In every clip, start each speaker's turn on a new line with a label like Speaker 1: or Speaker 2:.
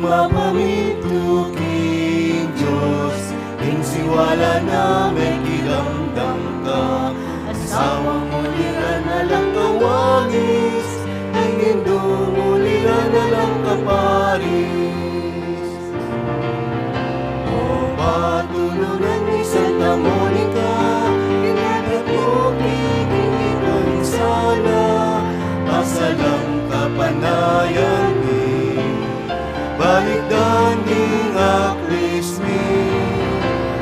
Speaker 1: Mapamito King Diyos, ing siwala na may kilamdam ka. Asawang mulira na lang kawangis, ang indong mulira na lang kaparis. O patulungan ni Santa Monica, inagat mo kikingin ang sana, pasalang kapanayan ni balik daning aklismi.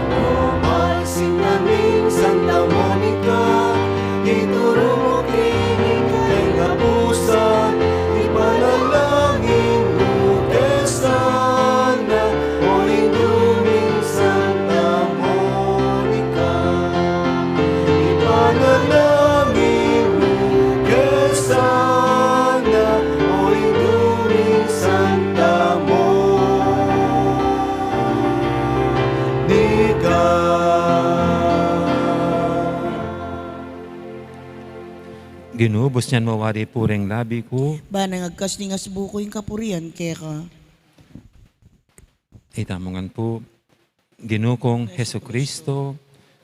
Speaker 1: O malsing naming Santa Monica, ituro mo kinig kay kapusan, ipanalangin mo kay sana. O induming Santa Monica, ipanalangin mo kay sana. O induming Santa Monica.
Speaker 2: Ginubos niyan mawari pureng labi ko.
Speaker 3: Ba nangagkas ni nga subuko yung kapurian, kaya ka.
Speaker 2: Itamongan po, Ginukong Heso Kristo,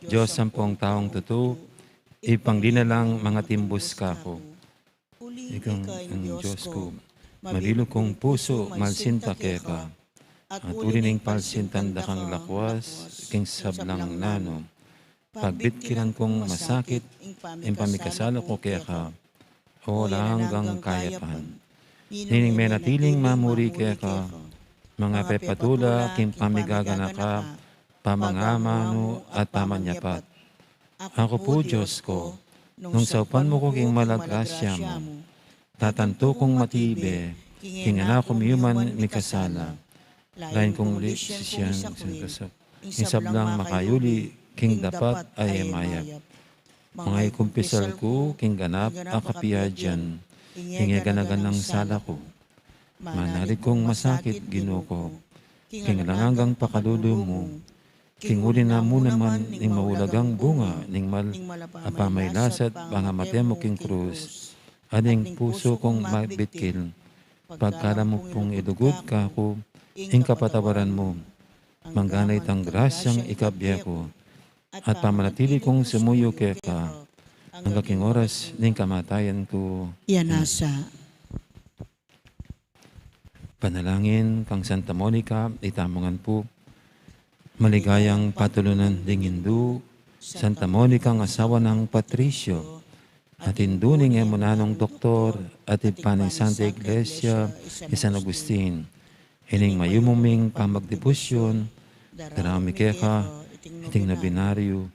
Speaker 2: Diyos sampung taong totoo, ipanglinalang mga timbus ka ko. Ikaw ang Diyos ko, malilo kong puso, malsinta kaya ka. At ulining palsintan dakang lakwas, king sablang nano. Pagbitkiran kong masakit, impamikasalo ko kaya ka, o wala hanggang kayapan. Nining may natiling mamuri kaya ka, mga pepatula, king pamigagana ka, pamangamano at pamanyapat. Ako po, Diyos ko, nung saupan mo ko king malagrasya mo, tatanto kong matibe, king anak kumiyuman mikasala. Lain kong ulit siyang sinasap, insablang makayuli, king dapat ay emayap. Mga ikumpisal ko, king ganap akapiya dyan, king eganagan ng sala ko. Manalig kong masakit, Ginoo, king langangang pakalulo mo, king uli na mo naman, ning mahulagang bunga, ning apamaylasat, pangamatay mo king krus, ading puso kong mabitkil, pagkala mo pong idugod ka ko, ing kapatawaran mo, mangganay tang grasyang ikabya ko, at pamanatili kong sumuyo kaya ka, hanggang oras ning kamatayan ko.
Speaker 3: Yanasa.
Speaker 2: Panalangin kang Santa Monica, itamongan po, maligayang patulunan ding Hindu, Santa Monica ang asawa ng Patricio, at Hindu ning emunanong doktor, at ipaning Santa Iglesia, San Agustin, ining mayumuming pamagdepusyon, darami kaya ka, iting na binaryo,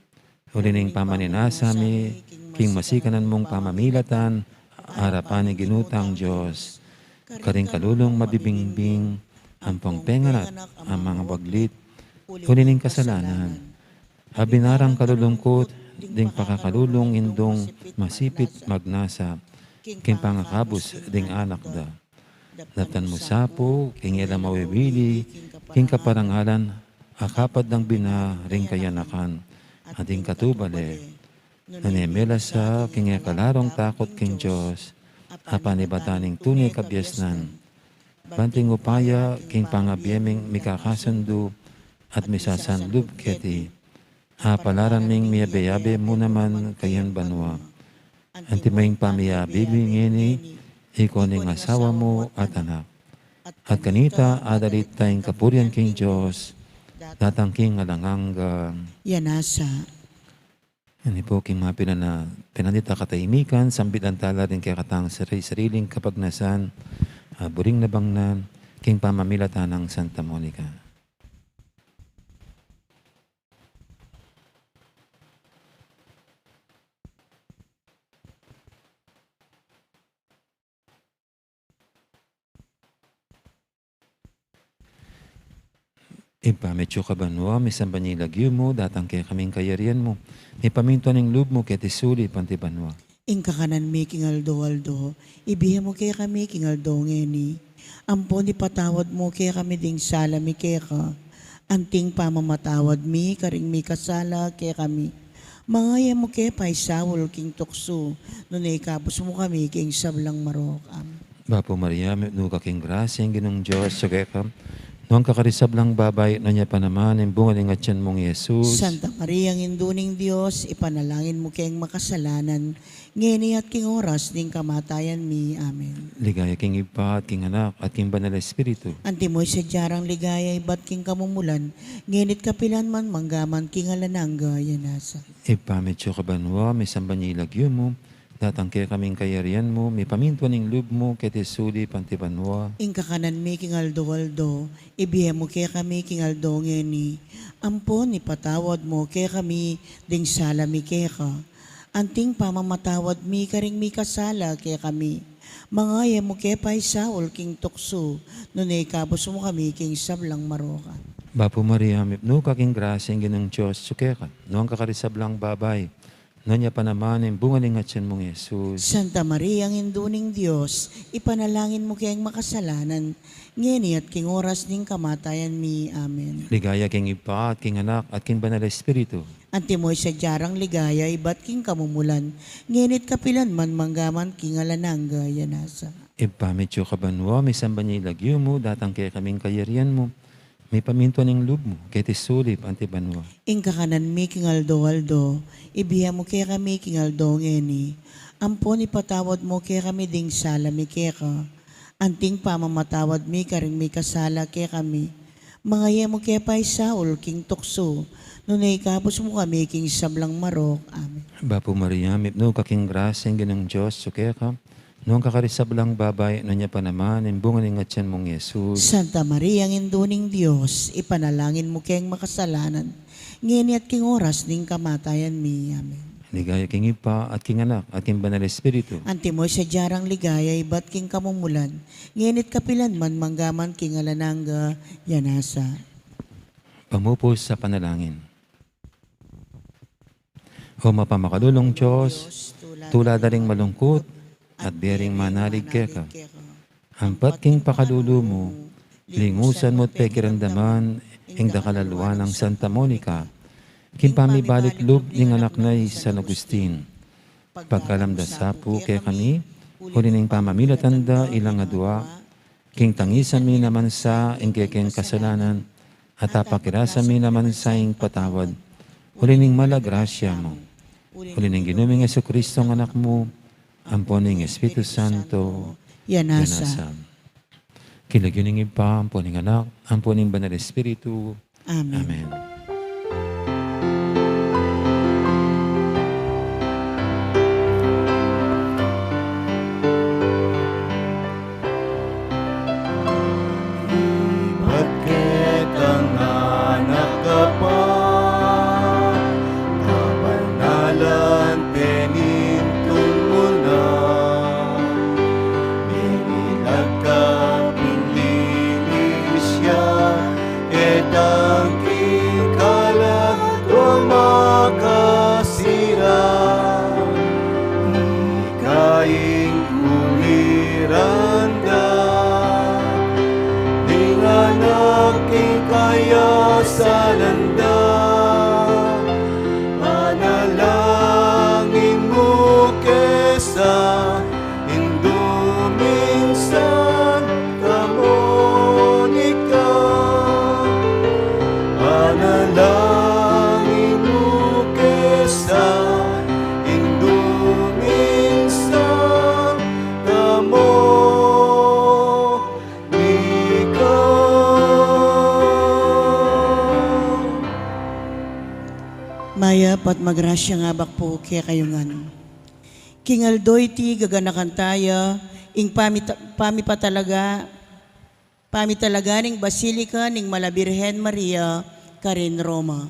Speaker 2: ulining pamaninasami, king masikanan mong pamamilatan, harapan ni ginutang Diyos, karing kalulong mabibingbing, ang pangpengarat, ang mga baglit, ulining kasalanan, abinarang kalulungkot, ding pakakalulong indong masipit magnasa, king pangakabos ding anak da. Datan mo sapo, king ila mawibili, king kaparangalan, akapad ng binaring kayanakan, ating katubale, nanemela sa king kalarong takot king Diyos, apanibataning tunay kabyasnan, banting upaya, king pangabiyeming mikakasundo, at misasanlub keti, apalaran ming miyabe-yabe mo naman kayan banwa, antimaying pamiyabibingini, ikaw ning asawa mo at anak. At kanita adalit tayong kapurian king Diyos, datangking alangangga.
Speaker 3: Yanasa.
Speaker 2: Yan po king mga pinanita katahimikan, sambit ang tala rin kaya katang sariling kapagnasan, buring nabangnan, king pamamilatan ng Santa Monica. Ipamedyo ka banwa, misan banilagyo mo, datang kaya kaming kayarian mo. Ipaminto ng loob mo, kaya tisuli, panti banwa.
Speaker 3: Ingka kanan mi kingaldo-aldo, ibihe mo kaya kami kingaldo ngeni. Ampon ipatawad mo kaya kami ding sala mi kaya ka. Anting pamamatawad mi, karing mi kasala kaya kami. Mangaya mo kaya paisawol king tukso, nunay kapos mo kami king sablang marok. Amen.
Speaker 2: Bapo Maria, no kaking grasya, ang ginong Diyos, sugekam, noong kakarisablang babay, na niya pa naman, ang bunga ng atyan mong Yesus.
Speaker 3: Santa Maria, ang induning Diyos, ipanalangin mo kayang makasalanan, ngeni at king oras ding kamatayan mi. Amen.
Speaker 2: Ligaya king Ipa at king Anak at king Banal na Espiritu.
Speaker 3: Antimoy sa jarang ligaya, ibat king kamumulan, ngenit kapilan man manggaman king alanangga, yanasa.
Speaker 2: Ipamedyo ka banwa, may sambanyilag mo, datangke kaming kayarian mo, may pamintuan ng loob mo, ketisuli pantibanwa.
Speaker 3: Ingka kanan mi king aldo-aldo, ibihe mo kaya kami king aldo ngeni. Ampon ipatawad mo kaya kami ding sala mi kaya ka. Anting pamamatawad mi karing mi kasala kaya kami. Mangaya mo kaya paisawol king tukso, nunay kapos mo kami king sablang maroka.
Speaker 2: Bapo Maria, no kaking grasya, ang ginong Diyos, sukeka, noong kakarisablang babay, na niya pa naman, ang bunga ng atyan mong Yesus.
Speaker 3: Santa Maria, ang induning Diyos, ipanalangin mo kayang makasalanan, ngeni at king oras ning kamatayan mi. Amen.
Speaker 2: Ligaya king Ipa at king Anak at king Banal na Espiritu.
Speaker 3: Antimoy sa jarang ligaya, ibat king kamumulan, ngenit kapilan man manggaman king alanangga, yanasa.
Speaker 2: Ipamedyo ka banwa, may sambanyilag mo, datangke kaming kayarian mo, may pamintuan ng loob mo, ketisuli pantibanwa.
Speaker 3: Ingka kanan mi king aldo-aldo, ibiha mo kaya kami king aldo ngeni. Ampon ipatawad mo kaya kami ding sala mi kaya ka. Anting pamamatawad mi karing mi kasala kaya kami. Mangaya mo kaya paisaul king tukso, nunay kapos mo kami king sablang marok. Amen.
Speaker 2: Bapo Maria, no kaking grasya, ang ginong Diyos, sukeka, noong kakarisablang babay, na niya pa naman, ang bunga ng atyan mong Yesus.
Speaker 3: Santa Maria, ang induning Diyos, ipanalangin mo kayang makasalanan, ngeni at king oras ning kamatayan mi. Amen.
Speaker 2: Ligaya king Ipa at king Anak at king Banal na Espiritu.
Speaker 3: Antimoy sa jarang ligaya, ibat king kamumulan, ngenit kapilan man manggaman king alanangga, yanasa.
Speaker 2: Pamupos sa panalangin. O mapamakadulong Diyos, tula daring malungkot, at bering manalig ka. Ampat king pakadulo mo, lingusan mo't pekirandaman, ing dakalalwa ng Santa Monica, kimpamibalik loob ng anak na San Agustin. Pagkalamdasa po kaya kami, huli ng pamamilatanda ilang adwa, king tangisan mi naman sa ing kekeng kasalanan, at apakirasan mi naman sa ing patawad, huli ng malagrasya mo. Huli ng ginuming Jesucristo ang anak mo, ampon ng Espiritu Santo,
Speaker 3: Yanasa.
Speaker 2: Kilagyo ng Ipa, ampon ng Anak, ampon ng Banal na Espiritu.
Speaker 3: Amen.
Speaker 2: Amen.
Speaker 1: At kitang anak ka pa, kabanalan penintun mo na. Binilag ka pinlinis siya, etang kikalat o makasira. Ikaing kuliranda, anak kaya sa landa, panalangin mo kesa induminsan kamonika. Panalangin mo kesa induminsan kamonika.
Speaker 3: Maya pat magrasya nga bakpo kaya kayungan. Kingaldoy ti gaganakan taya, ing pamipatalaga ning Basilika ning Malabirhen Maria, Karin Roma.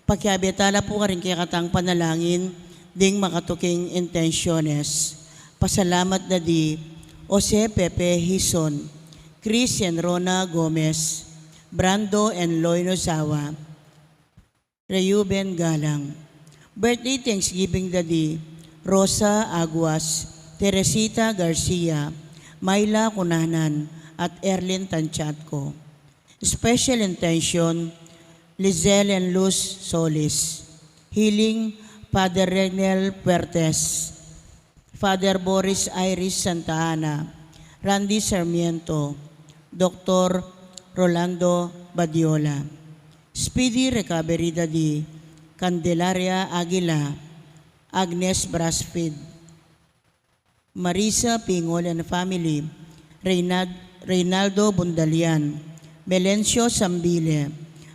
Speaker 3: Pakiabetala po ka rin kaya katang panalangin, ding makatuking intensyones. Pasalamat na di, Jose Pepe Hison, Christian Rona Gomez, Brando and Loino Sawa, Reuben Galang. Birthday Thanksgiving Daddy, Rosa Aguas, Teresita Garcia, Myla Cunanan, at Erlin Tanchatco. Special intention, Lizelle and Luz Solis. Healing, Father Renel Puertes, Father Boris Iris Santa Ana, Randy Sarmiento, Dr. Rolando Badiola. Speedy recovery Daddy, Candelaria Aguila, Agnes Brasfid, Marisa Pingol and family, Reynaldo Bundalian, Melencio Sambile,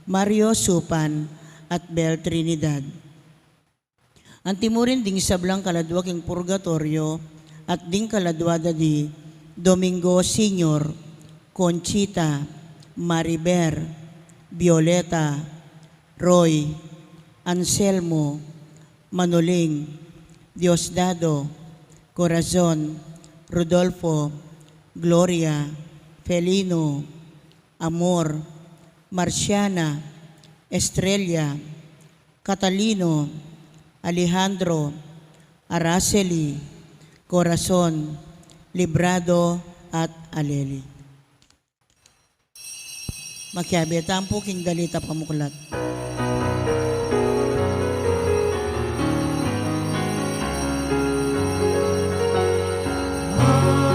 Speaker 3: Mario Supan, at Bel Trinidad. Ang timurin ding sablang kaladwa king purgatorio at ding kaladwada di Domingo Senior, Conchita, Mariber, Violeta, Roy, Anselmo, Manoling, Diosdado, Corazon, Rodolfo, Gloria, Felino, Amor, Marciana, Estrella, Catalino, Alejandro, Araceli, Corazon, Librado, at Aleli. Makiabetan po king dalita pamuklat.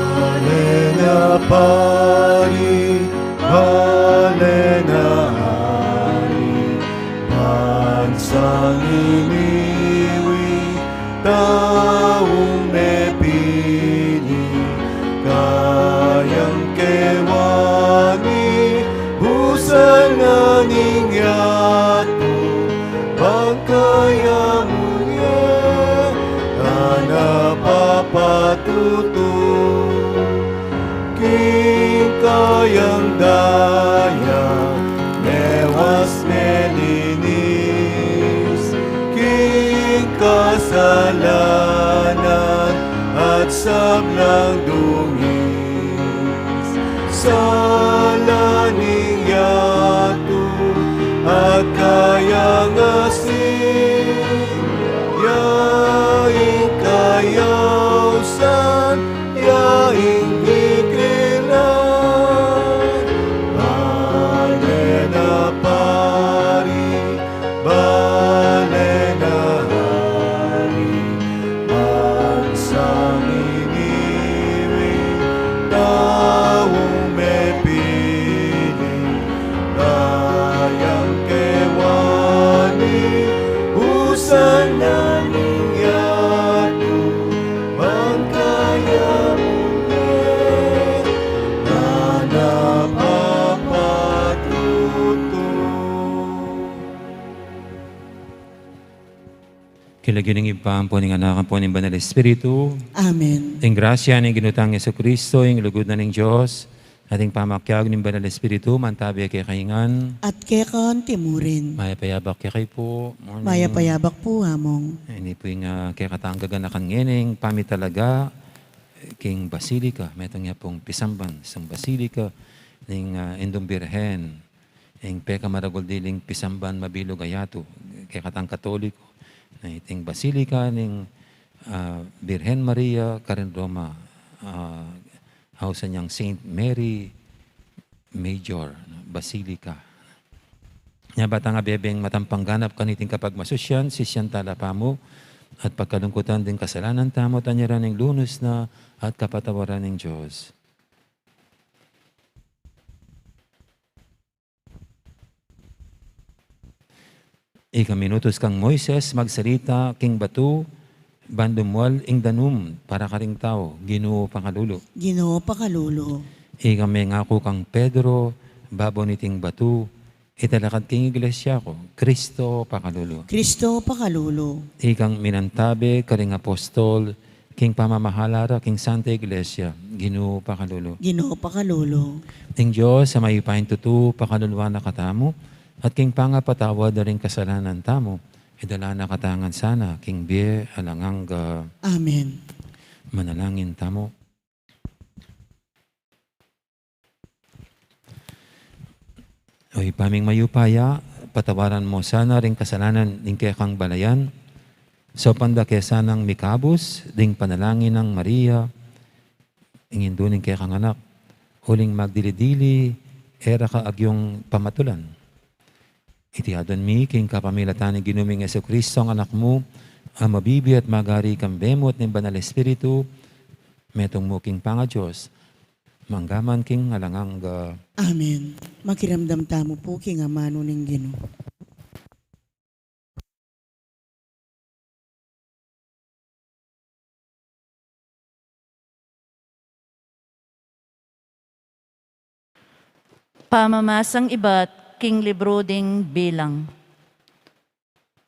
Speaker 1: Halena pari, halena hari, bansang iniwi, taong mepili, kayang kewani, busana ningyatu, pagkayamunya, na papatutu. Kayang daya, newas melinis, king kasalanan at sablang dungis. Salaning yatu at kayang asin, yaing kayausan, yaing
Speaker 2: Kilagyan ng ibang po ng anak po ng Banal Espiritu.
Speaker 3: Amen.
Speaker 2: Ang grasya ng ginutang Yesu Kristo, ang lugod na ng Diyos, ating pamakyag ng Banal Espiritu, mantabi kay kahingan.
Speaker 3: At kekan timurin.
Speaker 2: Maya payabak kay kay po. Morning.
Speaker 3: Maya payabak po hamong.
Speaker 2: Hindi po yung kay katanggagan na kangening, pami talaga, king Basilika. Metong niya pong pisamban sa Basilika, ng Indong Birhen, ang peka maragol diling pisamban mabilog ayato, kay katang Katoliko. Na iting Basilika ng Birhen Maria, Karen Roma, hausan niyang Saint Mary Major Basilica. Nya bata nga bebeng matampangganap kaniting kapag masusyan, sisyan talapa mo, at pagkalungkutan din kasalanan tamo, tanyaran ng lunos na at kapatawaran ng Diyos. Ikaminutos kang Moises, magsalita, king batu, bandumwal, ing danum, para karing tao, Ginoo pakalulo.
Speaker 3: Ginoo pakalulo.
Speaker 2: Ikami ngako kang Pedro, babo niting batu, italakad king iglesia ko, Kristo pakalulo.
Speaker 3: Kristo pakalulo.
Speaker 2: Ikang minantabe, karing apostol, king pamamahalara, king Santa Iglesia, Ginoo pakalulo.
Speaker 3: Ginoo pakalulo.
Speaker 2: Ing Diyos, sa mayupain tutu, pakaluluwa na katamo, at king pangapatawa da rin kasalanan tamo, idala na katangan sana, king bie alangang
Speaker 3: Amen.
Speaker 2: manalangin tamo. O ipaming mayupaya, patawaran mo sana rin kasalanan ng kay kang balayan, So panda kesanang mikabus, ding panalangin ng Maria, ingin duning kay kang anak, huling magdili-dili, era ka agyong pamatulan. Iti adon mi, king kapamilatan ni ginuming Yesu Kristo ang anak mo, ang mabibi at magari kang bemot ng Banal Espiritu, metong mo king panga Diyos, manggaman king alangang
Speaker 3: Amen. Makiramdam tamo po king amano ning Ginoo.
Speaker 4: Pamamasang iba't king libro ding bilang.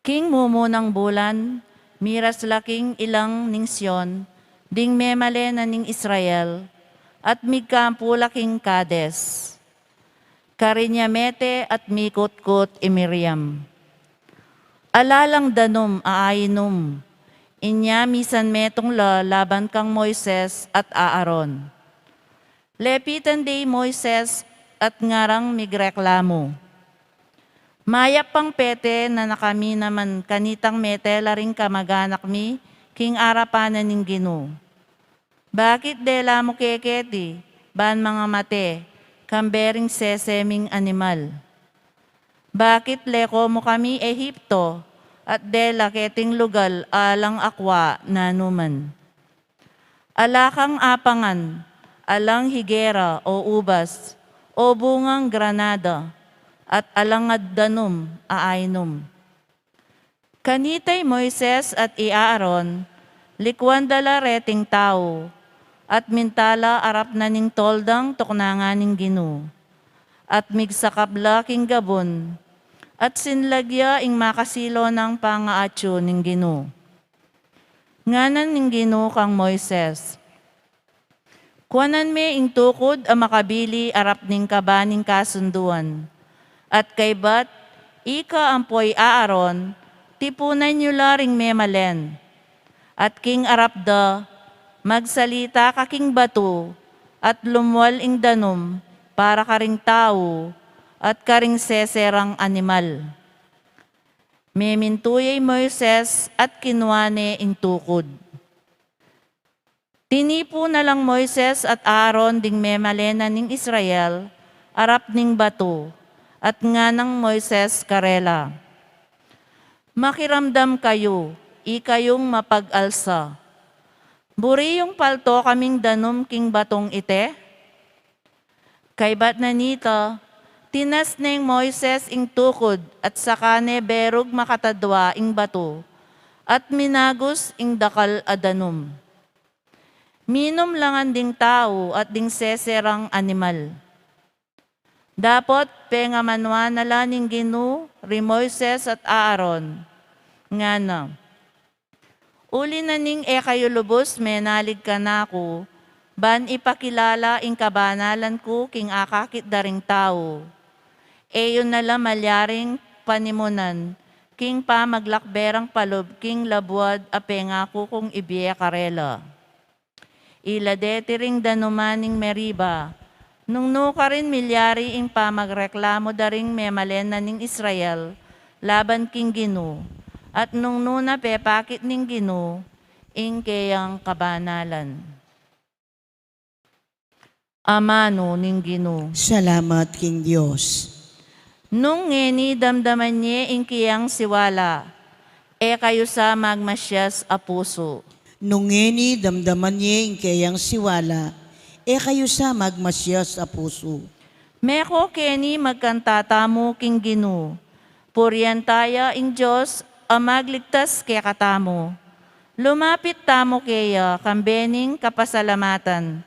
Speaker 4: King mumunang bulan, miras laking ilang ning Sion, ding memale na ning Israel, at migkampu laking Kades. Karinyamete at mikutkut imiriam. Alalang danom aainom, inya misan metong laban kang Moises at Aaron. Lepitan day Moises at ngarang migreklamo. Mayap pang pete na nakami naman kanitang metela ring kamaganak mi, king arapanan ning Ginoo. Bakit dela mo keketi, ban mga mate, kambering seseming animal? Bakit leko mo kami Ehipto, at dela keting lugal alang akwa na numan? Alakang apangan, alang higera o ubas, o bungang granada, at alangad danom aainom. Kanitay Moises at Aaron, likwan dala reting tao, at mintala arap na ning toldang tuknangan ning Ginoo, at migsakabla king gabon, at sinlagya ing makasilo ng pangaatyo ning Ginoo. Nganan ning Ginoo kang Moises, kuanan me ing tukod a makabili arap ning kabaning kasunduan. At kaybat, ika ampoy Aaron, tipunan nyo laring memalen. At king arapda, magsalita kaking bato, at lumwal ing danom, para karing tao, at karing seserang animal. Memintuyay Moises at kinuane ing tukod. Tinipo na lang Moises at Aaron ding memalena ning Israel, arap ning bato, at nga ng Moises karela. Makiramdam kayo, ikayong mapag-alsa. Buri yung palto kaming danom king batong ite? Kaybat na nita, tinas ning Moises ing tukod at sakane berog makatadwa ing bato, at minagos ing dakal adanom. Minom langan ding tao at ding seserang animal. Dapat pengamanwa nala ning Ginoo, ri Moises at Aaron. Nga na, uli na ning kayo lubos menalig ka na ko, ban ipakilala ing kabanalan ko king akakit daring tao. Yun nala malyaring panimunan, king pa maglakberang palob king labuad apenga ko kung ibiya karela. Iladete ring danumaning Meriba, nung nuka rin milyari ing pamagreklamo daring memalena ning Israel, laban king Ginoo, at nung nuna pepakit ning Ginoo, ing kayang kabanalan. Amano ning Ginoo.
Speaker 3: Salamat king Diyos.
Speaker 4: Nung ngeni damdaman niya ing kiyang siwala, kayo sa magmasyas a puso.
Speaker 3: Nung ngeni damdaman niya ing kayang siwala, kayo sa magmasyas a puso.
Speaker 4: Meko keni magkantatamo king Ginoo, purian taya ing Diyos a magligtas kaya katamo. Lumapit tamo kaya kambening kapasalamatan,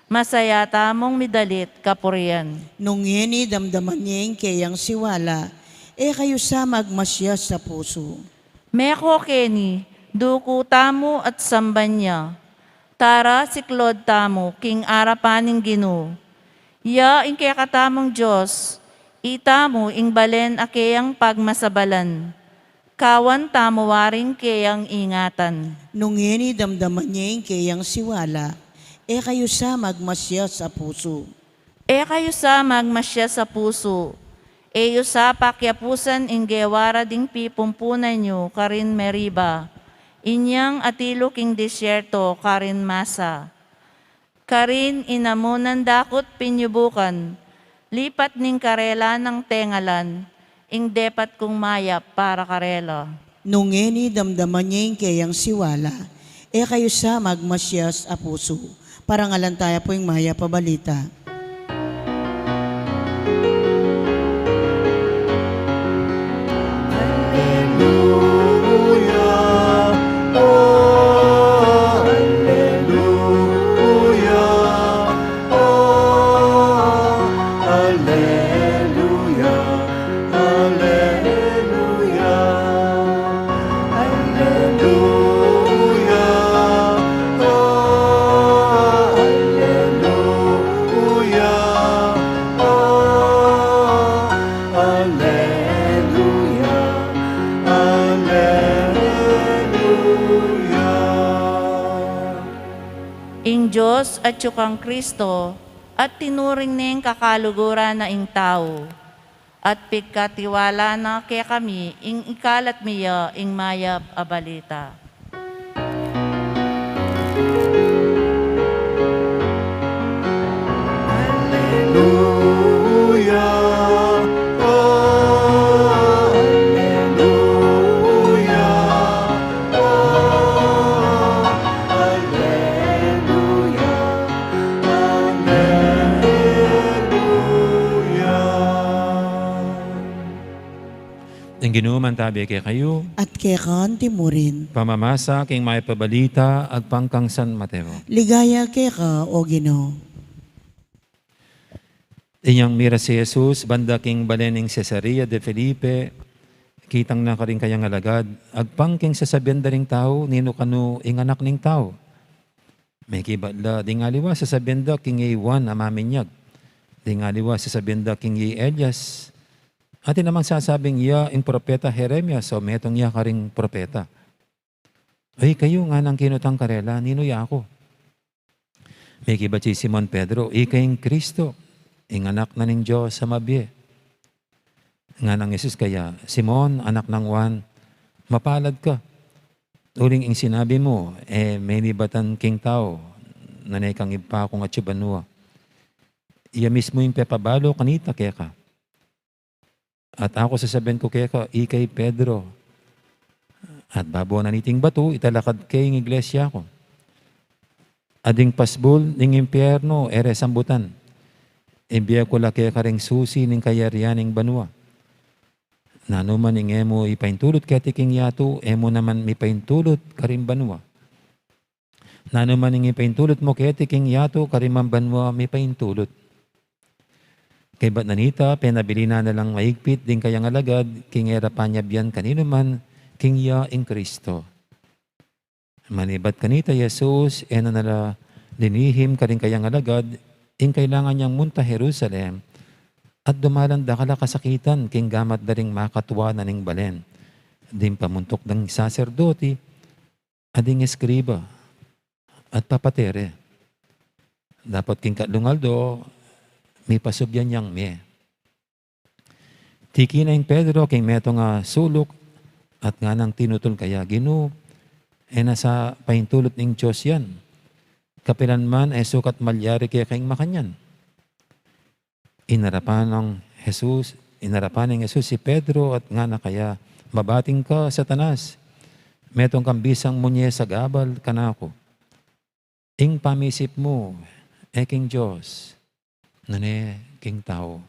Speaker 4: masaya tamong midalit kapurian.
Speaker 3: Nung ngeni damdaman niya ing kayang siwala, kayo sa magmasyas sa puso.
Speaker 4: Meko keni, duku tamo at sambanya. Tara siklod tamo, king arapaning Ginoo. Ya ing kaya katamong Diyos, itamo ing balen akeyang pagmasabalan. Kawan tamo waring kayang ingatan.
Speaker 3: Nung ngeni damdaman niya ing kayang siwala, kayo sa magmasyas sa puso.
Speaker 4: Kayo sa magmasya sa puso. Eyo sa pakyapusan ing gewara ding pipumpunan nyo karin Meriba. Inyang atilo king disyerto karin masa. Karin inamunan dakot pinyubukan, lipat ning karela ng tengalan, ing depat kong mayap para karela.
Speaker 3: Nungeni damdaman niya yung kayang siwala, e kayo sa magmasyas a puso, para ngalantaya po yung maya pabalita.
Speaker 1: Hallelujah, oh, hallelujah, oh, hallelujah, hallelujah, hallelujah, oh, hallelujah, oh, hallelujah.
Speaker 4: Ing Diyos at yukang Kristo, at tinuring ning kakaluguran na ing tao, at pigkatiwala na kaya kami, ing ikalat miya, ing mayap abalita.
Speaker 1: Hallelujah, oh, hallelujah, oh, hallelujah, hallelujah.
Speaker 2: Ang ginuman tabi kay kayo,
Speaker 3: At kaya kan timurin,
Speaker 2: pamamasa king may pabalita at pangkang San Mateo.
Speaker 3: ligaya kaya ka o Ginoo.
Speaker 2: Inyang mira si Jesus, banda king balening Cesarea de Felipe, kitang na ka rin kayang alagad, agpangking sasabihan da ring tao, nino kanu ing anak ning tao. May kibadla, di nga liwa sasabihan da king Juan amaminyag, di nga liwa sasabihan da king Elias. Atin namang sasabing iya ing propeta Jeremias, so metong iya ka ring propeta. Ay kayo nga nang kinutang karela, nino ya ako. May kibat si Simon Pedro, ikayong Kristo, ing anak na ning Diyos sa mabye. Nga nang Jesus kaya, Simon, anak ng Juan, mapalad ka. Uling ing sinabi mo, may nibatan king tao, nanay kang ipa kong atsubanua. Iya mismo yung pepabalo kanita kaya ka. At ako sasabihin ko kaya ka, ikay Pedro. At babo na niting bato, italakad kay ng iglesia ko. Ading pasbol ning impyerno, ere sambutan. Imbiya ko la kaya karing susi ning kayarian ning banwa. Nanuman ing emo ipaintulot kaya tiking yato, emo naman mipaintulot karing banwa. Nanuman ing ipaintulot mo kaya tiking yato, karimang banwa mipaintulot. Kay ba't nanita, penabili na lang maigpit, din kayang alagad, king era panyabyan kanino man, king ya ing Kristo. Manibat kanita, Jesus, ena nala linihim karing kayang alagad, ing kailangan niyang munta Jerusalem, at dumalanda kala kasakitan, king gamat daring makatwa na ning balen. Din pamuntok ng saserdoti, ading eskriba, at papatere. Dapat king kalungaldo, may pasubyan niyang me. Tiki na yung Pedro, king meto nga sulok, at nga nang tinutol kaya Ginoo, nasa paintulot ng Diyos yan. Kapilan man, sukat malyari kaya kayong makanyan. Inarapan ng Jesus si Pedro, at nga na kaya, mabating ka, Satanas. Metong kambisang munye sa gabal, kanako. Ing pamisip mo, king Diyos, nane king tao.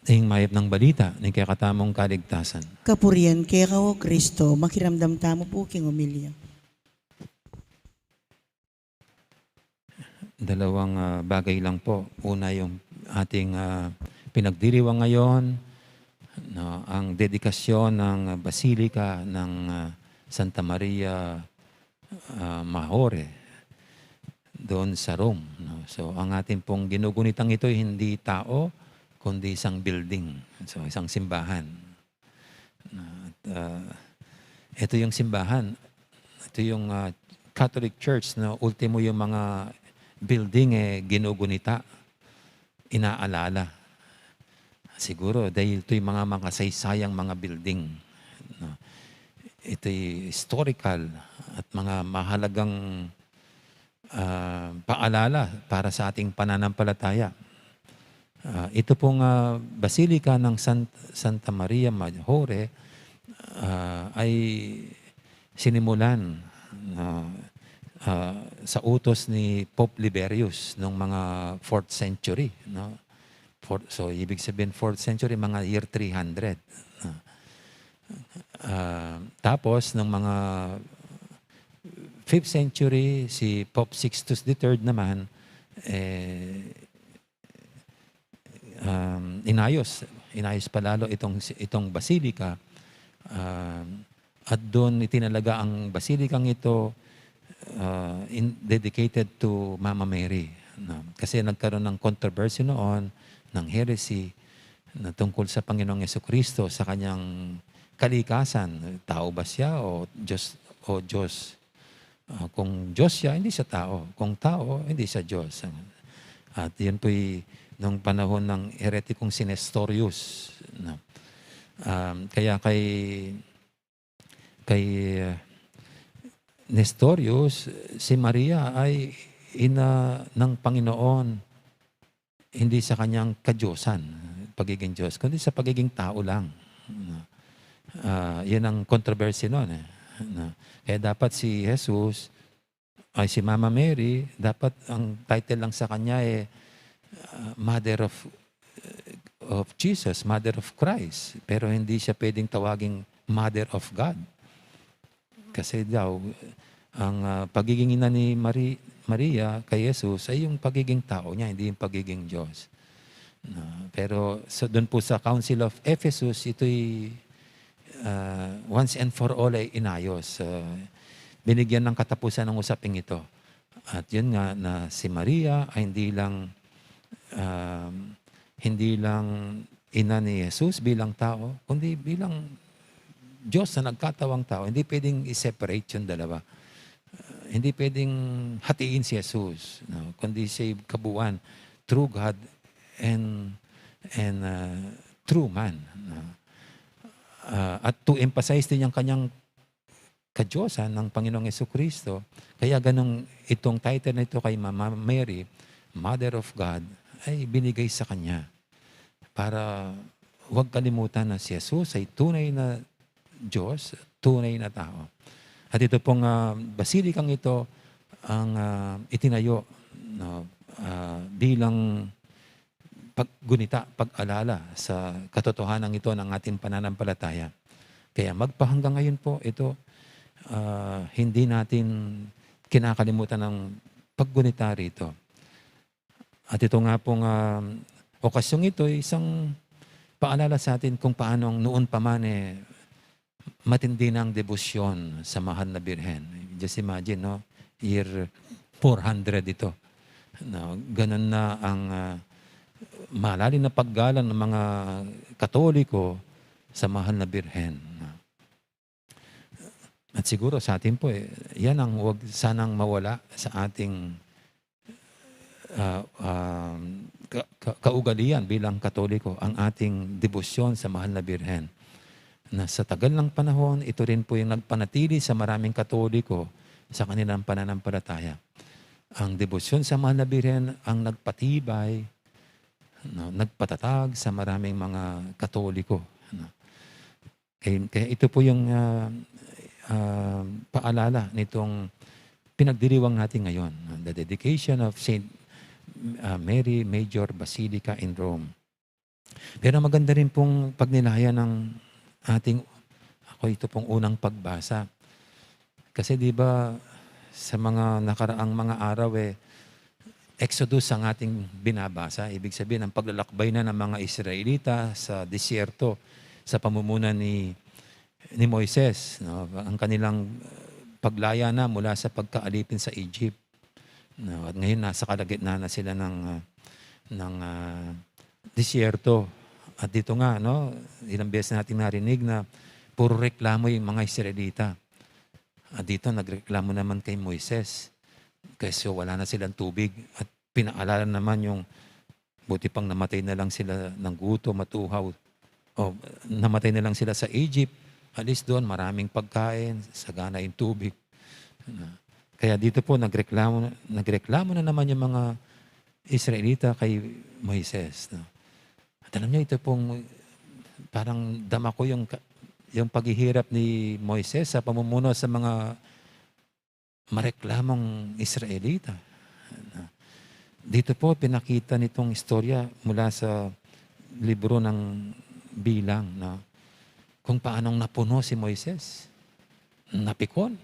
Speaker 2: Ing mayap ng balita, ni kaya katamong kaligtasan.
Speaker 3: Kapurian kaya ka o Kristo, makiramdam tamo po king umilya.
Speaker 2: Dalawang bagay lang po. Una yung ating pinagdiriwang ngayon, no, ang dedikasyon ng Basilika ng Santa Maria Mahore doon sa Rome. No? So ang ating pong ginugunitang ito hindi tao, kundi isang building. So isang simbahan. At, ito yung simbahan. Ito yung Catholic Church na ultimo yung mga building ginugunita, inaalala. Siguro dahil ito yung mga makasaysayang mga building No? Ito'y historical at mga mahalagang paalala para sa ating pananampalataya. Ito pong Basilika ng Santa Maria Maggiore ay sinimulan sa utos ni Pope Liberius noong mga 4th century. No? So, ibig sabihin 4th century, mga year 300. Tapos, noong mga 5th century, si Pope Sixtus III naman, inayos palalo itong basilika, at doon itinalaga ang basilikang ito dedicated to Mama Mary. No? Kasi nagkaroon ng controversy noon, ng heresy, na tungkol sa Panginoong Jesucristo, sa kanyang kalikasan. Tao ba siya o Diyos? Kung Diyos siya, hindi siya tao. Kung tao, hindi siya Diyos. At yun po'y nung panahon ng heretikong si Nestorius. No? Kaya kay Nestorius, si Maria ay ina ng Panginoon, hindi sa kanyang kadyosan, pagiging Diyos, kundi sa pagiging tao lang. Yan ang controversy noon. Kaya dapat si Jesus, ay si Mama Mary, dapat ang title lang sa kanya Mother of Jesus, Mother of Christ. Pero hindi siya pwedeng tawaging Mother of God. Kasi daw, ang pagiging ina ni Maria kay Jesus ay yung pagiging tao niya, hindi yung pagiging Diyos. Pero doon po sa Council of Ephesus, ito'y once and for all ay inayos. Binigyan ng katapusan ng usaping ito. At yun nga na si Maria ay hindi lang ina ni Jesus bilang tao, kundi bilang Diyos na nagkatawang tao. Hindi pwedeng i-separate yung dalawa. Hindi pwedeng hatiin si Jesus, no? Kundi siya kabuuan, true God and true man. No? At to emphasize din yung kanyang kadyosan ng Panginoong Jesucristo, kaya ganun itong title na ito kay Mama Mary, Mother of God, ay binigay sa kanya para huwag kalimutan na si Jesus ay tunay na Diyos, tunay na tao. At ito pong basilikang ito ang itinayo bilang paggunita, pag-alala sa katotohanan ito ng ating pananampalataya. Kaya magpahanggang ngayon po ito, hindi natin kinakalimutan ng paggunita rito. At ito nga pong okasyong ito ay isang paalala sa atin kung paano noon pa man matindi ng debosyon sa mahal na Birhen. Just imagine, no? Year 400 ito. No, ganun na ang malalim na paggalang ng mga Katoliko sa mahal na Birhen. At siguro sa atin po, yan ang huwag sanang mawala sa ating kaugalian bilang Katoliko, ang ating debosyon sa mahal na Birhen. Na sa tagal ng panahon, ito rin po yung nagpanatili sa maraming Katoliko sa kanilang pananampalataya. Ang debosyon sa mahal na Birhen ang nagpatibay, nagpatatag sa maraming mga Katoliko. Kaya ito po yung paalala nitong pinagdiriwang natin ngayon, the dedication of Saint Mary Major Basilica in Rome. Pero maganda rin pong pagnilaya ng ito pong unang pagbasa. Kasi di ba sa mga nakaraang mga araw Exodus ang ating binabasa. Ibig sabihin, ang paglalakbay na ng mga Israelita sa disyerto sa pamumuno ni Moises. No? Ang kanilang paglaya na mula sa pagkaalipin sa Egypt. No? At ngayon nasa kalagitnaan na sila ng disyerto. At dito nga, no, ilang beses natin narinig na puro reklamo yung mga Israelita. At dito nagreklamo naman kay Moises. Kasi wala na silang tubig. At pinaalala naman yung buti pang namatay na lang sila ng gutom, matuhaw. O namatay na lang sila sa Egypt. Alis doon, maraming pagkain, sagana yung tubig. Kaya dito po, nagreklamo na naman yung mga Israelita kay Moises. No? At alam niyo, ito pong parang dama ko yung paghihirap ni Moises sa pamumuno sa mga mareklamong Israelita. Dito po, pinakita nitong istorya mula sa libro ng Bilang, no? Kung paanong napuno si Moises. Napikon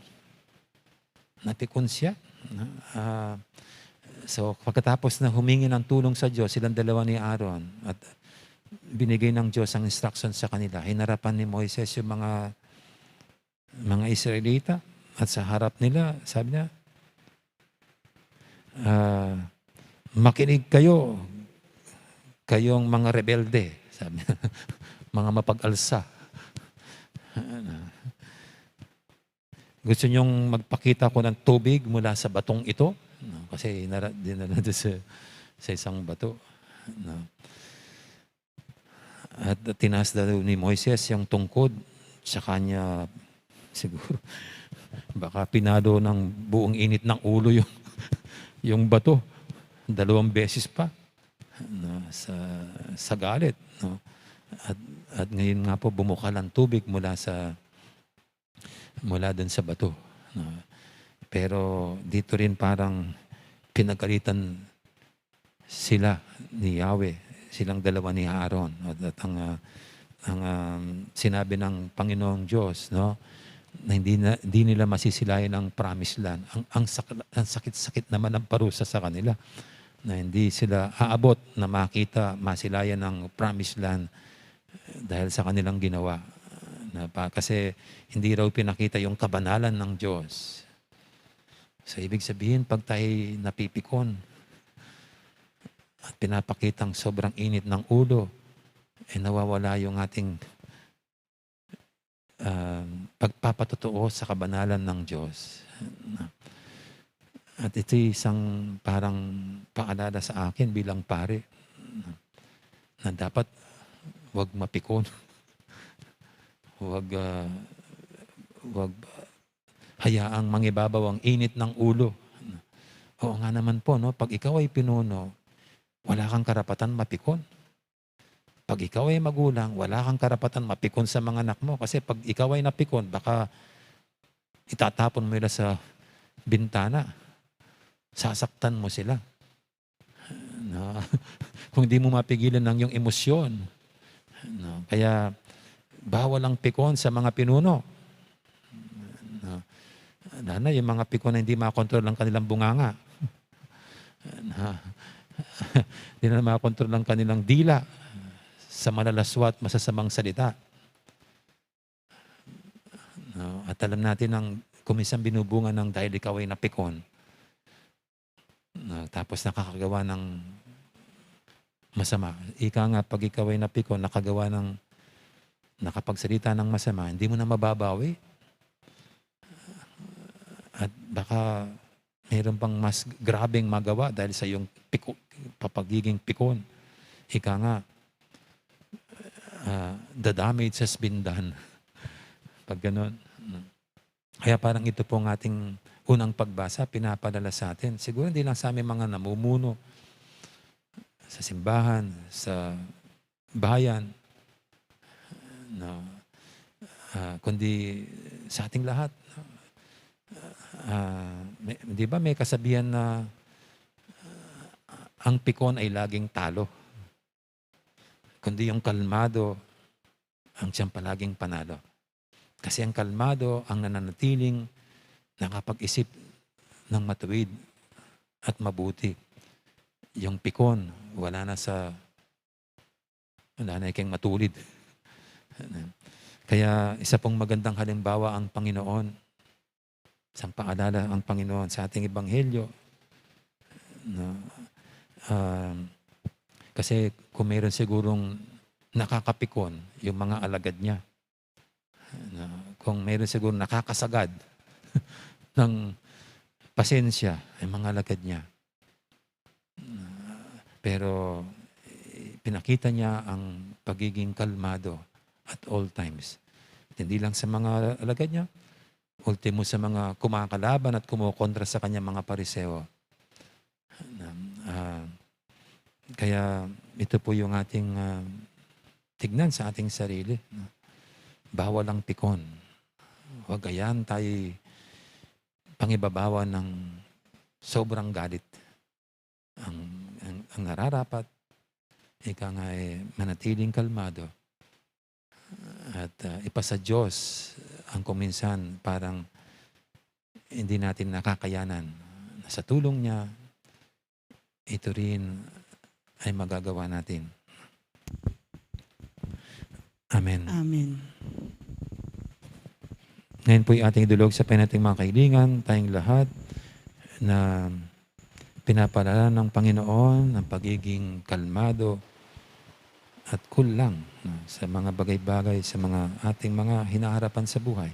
Speaker 2: siya. So pagkatapos na humingi ng tulong sa Diyos, silang dalawa ni Aaron, at binigay ng Diyos ang instruction sa kanila, hinarapan ni Moises yung mga Israelita, at sa harap nila, sabi niya, makinig kayo, kayong mga rebelde, sabi niya, mga mapag-alsa. Gusto niyong magpakita ko ng tubig mula sa batong ito? No, kasi dinala doon sa isang bato. No. At tinaas daw ni Moises yung tungkod sa kanya, siguro, baka pinado ng buong init ng ulo yung bato. 2 beses pa, no, sa galit. No. At ngayon nga po, bumukal ang tubig mula dun sa bato. No. Pero dito rin parang pinagalitan sila ni Yahweh, silang dalawa ni Aaron. At ang sinabi ng Panginoong Diyos, no, na hindi nila masisilayan ang promised land. Ang sakit-sakit naman ng parusa sa kanila, na hindi sila aabot na masilayan ng promised land dahil sa kanilang ginawa. Kasi hindi raw pinakita yung kabanalan ng Diyos. So ibig sabihin, pag tayo napipikon at pinapakitang sobrang init ng ulo, nawawala yung ating pagpapatotoo sa kabanalan ng Diyos. At ito isang parang paalala sa akin bilang pare, na dapat wag mapikon. Wag hayaang mangibabaw ang init ng ulo. Oo nga naman po, no? Pag ikaw ay pinuno, wala kang karapatan mapikon. Pag ikaw ay magulang, wala kang karapatan mapikon sa mga anak mo. Kasi pag ikaw ay napikon, baka itatapon mo nila sa bintana. Sasaktan mo sila. No? Kung di mo mapigilan ng iyong emosyon. No? Kaya bawal ang pikon sa mga pinuno. No? Lalo yung mga pikon na hindi makontrol ang kanilang bunganga. No? Hindi na makontrol ang kanilang dila sa malalaswa at masasamang salita. No? At alam natin ang kuminsan binubunga ng dahil ikaw ay napikon. No? Tapos nakakagawa ng masama. Ika nga, pag ikaw ay napikon, nakapagsalita ng masama, hindi mo na mababawi. At baka mayroon pang mas grabing magawa dahil sa iyong papagiging pikon. Ika nga, the damage has been done. Pag ganun. Kaya parang ito po ang ating unang pagbasa, pinapalala sa atin. Siguro hindi lang sa aming mga namumuno, sa simbahan, sa bayan, no, kundi sa ating lahat. Di ba may kasabihan na ang pikon ay laging talo, kundi yung kalmado ang siyang palaging panalo. Kasi ang kalmado ang nananatiling nakapag-isip ng matuwid at mabuti. Yung pikon, wala na ikang matulid. Kaya isa pong magandang halimbawa ang Panginoon. Isang paalala ang Panginoon sa ating ebanghelyo. Kasi kung meron sigurong nakakapikon, yung mga alagad niya. Kung meron sigurong nakakasagad ng pasensya, yung mga alagad niya. Pero pinakita niya ang pagiging kalmado at all times. Hindi lang sa mga alagad niya, ultimo sa mga kumakalaban at kumukontra sa kanya mga pariseo. Kaya ito po yung ating tignan sa ating sarili. Bawal ang pikon. Huwag ayan tayo pangibabawan ng sobrang galit. Ang nararapat, ika nga manatiling kalmado at ipasa Diyos ang kuminsan parang hindi natin nakakayanan. Sa tulong niya, ito rin ay magagawa natin. Amen.
Speaker 3: Amen.
Speaker 2: Ngayon po yung ating idulog sa pinating mga kailingan, tayong lahat na pinapalala ng Panginoon ng pagiging kalmado at cool lang sa mga bagay-bagay, sa mga ating mga hinaharapan sa buhay.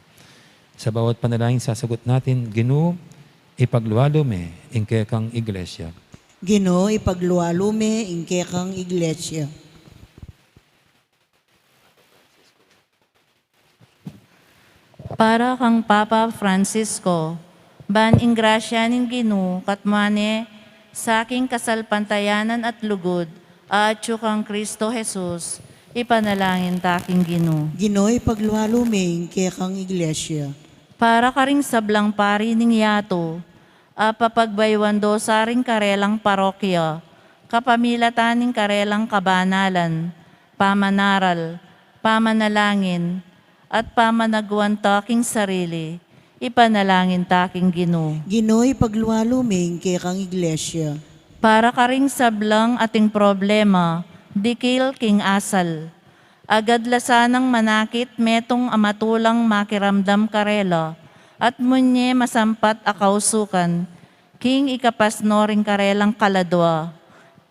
Speaker 2: Sa bawat panalangin sasagot natin, Ginoo, ipagluwalome ingke kang iglesia.
Speaker 3: Ginoo, ipagluwalume ingke kang iglesia.
Speaker 4: Para kang Papa Francisco, ban ingrasya ning Ginoo katmane sa aking kasalpantayanan at lugod, atyo kang Kristo Jesus, ipanalangin taking Ginoo.
Speaker 3: Ginoo, ipagluwalume ingke kang iglesia.
Speaker 4: Para karing sablang pari ning yato, papagbaywando sa ring karelang parokya, kapamilataning karelang kabanalan, pamanaral, pamanalangin, at pamanagwan taking sarili, ipanalangin taking Ginoo.
Speaker 3: Ginoo, ipagluwalume ingke kang iglesia.
Speaker 4: Para karing sablang ating problema, dikil king asal. Agad lasanang manakit metong amatulang makiramdam karela, at munye masampat akausukan, king ikapasnoring karelang kaladwa,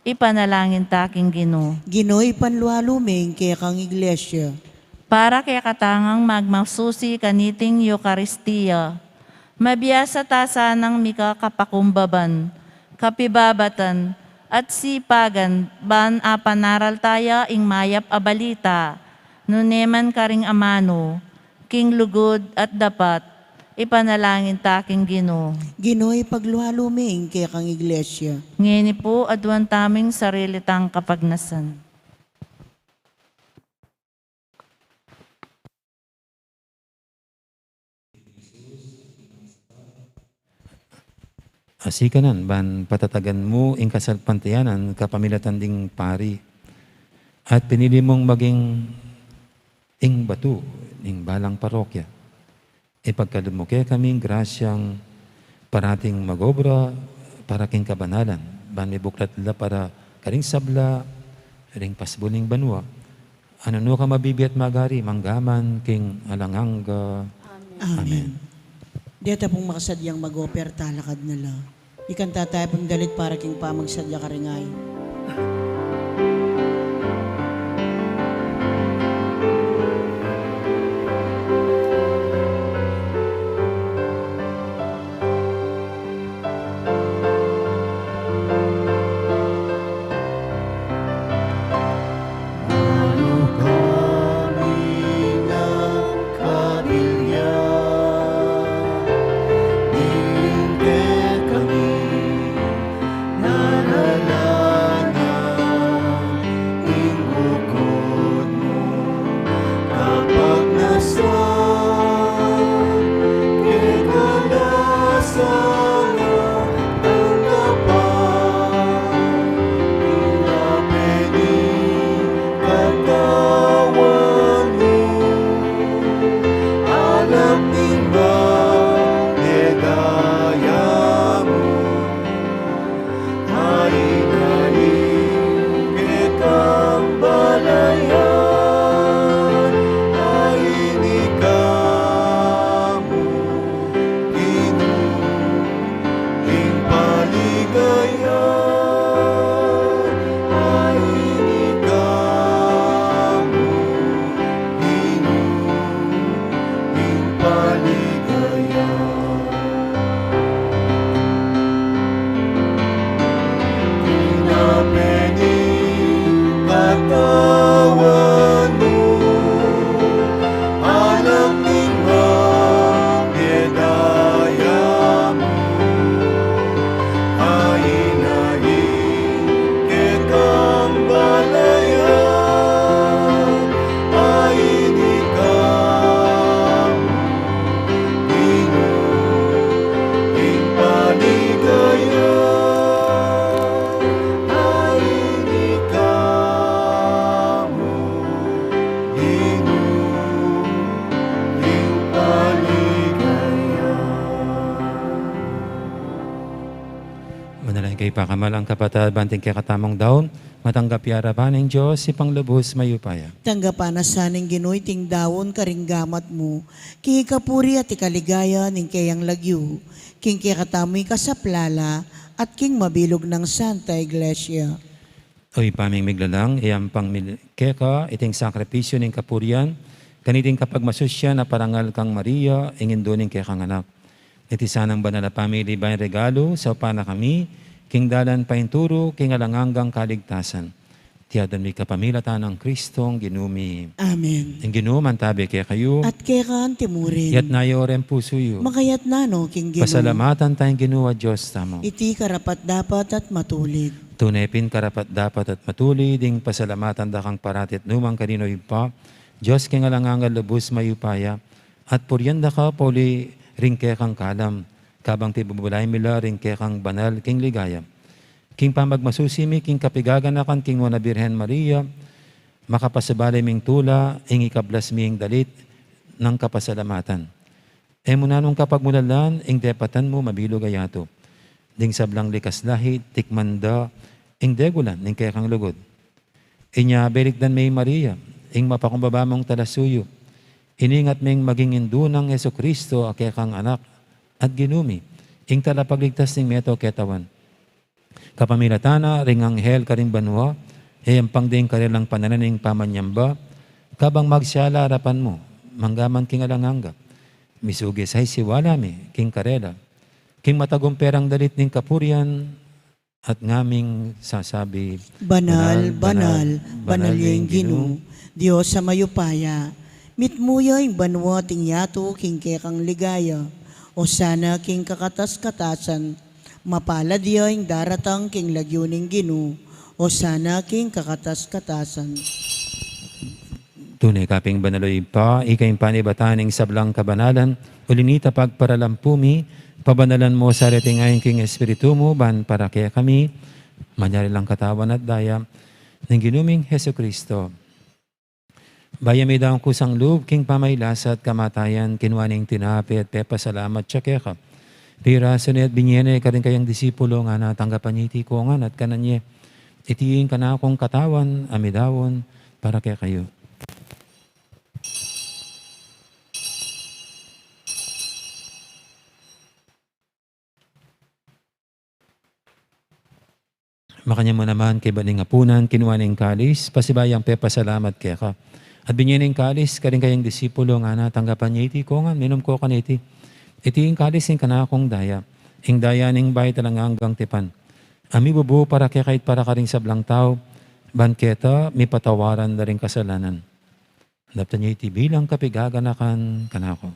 Speaker 4: ipanalangin taking Ginoo.
Speaker 3: Ginoo, ipanluwalume ingke kang iglesia.
Speaker 4: Para kaya katangang magmasusi kaniting Eucharistia, mabiyasa ta sanang mikakapakumbaban, kapibabatan, at sipagan, ban apanaral taya ing mayap abalita, nuneman karing amano, king lugod at dapat, ipanalangin taking Ginoo.
Speaker 3: Ginoo, ipagluwalume ingke kang iglesia.
Speaker 4: Ngeni po adwan taming sarili tang kapagnasan.
Speaker 2: Asikanan, ban patatagan mo ing kasalpantayanan kapamilatan ding pari. At pinili mong maging ing batu, ing balang parokya. Ipagkalumuke kaming grasyang parating magobra para king kabanalan. Ban may buklat nila para karing sabla, ring pasbuning banwa. Ano no ka mabibi at magari, manggaman king alanganga. Amen.
Speaker 3: Dito pong makasadyang mag-oper talakad nila. Ikanta tayo pong dalit para king pamagsadya karingay.
Speaker 1: Kami, narala
Speaker 2: kay pakamalang kapatid, banting kay katamong daon, matanggap yarapan ng Diyos, ipang lubos mayupaya.
Speaker 3: Tanggapan na saning Ginoy ting dawon karinggamat mo, king ikapuri at ikaligaya ning kayang lagyu, king katamoy kasaplala, at king mabilog ng Santa Iglesia.
Speaker 2: Oy paming miglalang, iyang pang keka, iting sakripisyo ng kapurian, kaniting kapag masusya na parangal kang Maria, ingin doning kay kang anak. Iti sanang banal na pamili ba regalo, sa upana kami, king dalan painturo, king alanganggang kaligtasan. Tiyadan mi kapamilatan ng Kristong ginumi.
Speaker 3: Amen.
Speaker 2: Ang ginuman tabi kay kayo,
Speaker 3: At kaya kaan timurin,
Speaker 2: yat nayo rin puso yu.
Speaker 3: makayat na no, king Ginoy.
Speaker 2: Pasalamatan tayong ginuwa Diyos tamo.
Speaker 3: Iti karapat dapat at matulid.
Speaker 2: Tunepin karapat dapat at matuli, ding pasalamatan da kang paratit numang kanino pa, Diyos king alangangal lubos mayupaya, at puryanda ka pauli ringke kang kalam, kabang tibubulay mila ringke kang banal king ligaya. King pamagmasusimi, king kapigaganakan, king wana Birhen Maria, makapasabalay ming tula, ing ikablas ming dalit ng kapasalamatan. E munanong kapag mulalan, ing depatan mo mabilog ayato. Ding sablang likas lahit, tikmanda, ing degulan, ing kaya kang lugod. Inya belikdan may Maria, ing mapakumbaba mong talasuyo. Iningat ming maging indunang Yeso Kristo, kaya kang anak, at ginumi, ing talapagligtas ning meto ketawan. Kapamilatana, ring anghel karing banwa, e ang pangding karilang panananing pamanyamba, kabang magsyala harapan mo, manggaman king alanganga. Misugis ay siwalami, king karela, king matagumperang dalit ning kapurian, at ngaming sasabi,
Speaker 3: Banal, banal, banal yung Gino, Diyos sa mayupaya, mitmuya yung banwa ting yato, king kekang ligaya, o sana king kakatas-katasan, mapalad yung daratang king lagyuning Gino, o sana king kakatas-katasan.
Speaker 2: Tunay kaping banaloy pa, ikay panibataning sablang kabanalan, ulinita pagparalampumi, pabanalan mo sa rating ayon king Espiritu mo, ban para kaya kami, manyari lang katawan at daya, ng ginuming Heso Kristo. Baya may daong kusang loob, king pamaylasa at kamatayan, kinwaning tinapi at pepa salamat siya kaya ka. Tira sunay at binyene ka rin kayang disipulo nga natanggapan niya iti kongan at kananye. Itiin ka na akong katawan, amidawon, para kaya kayo. Makanya mo naman kay baling apunan, kinuwaning kalis, pasibayang pepa salamat kaya ka. At binyaning kalis, karing kayang disipulo nga natanggapan niya iti kongan, minum ko kaniti. Iti yung kalis yung kanakong daya, ing daya ning bay talang hanggang tipan. Ami bubu para kaya kahit para ka rin sablang tao, banketa, may patawaran na rin kasalanan. Dapat niya iti bilang kapigaganakan kanako.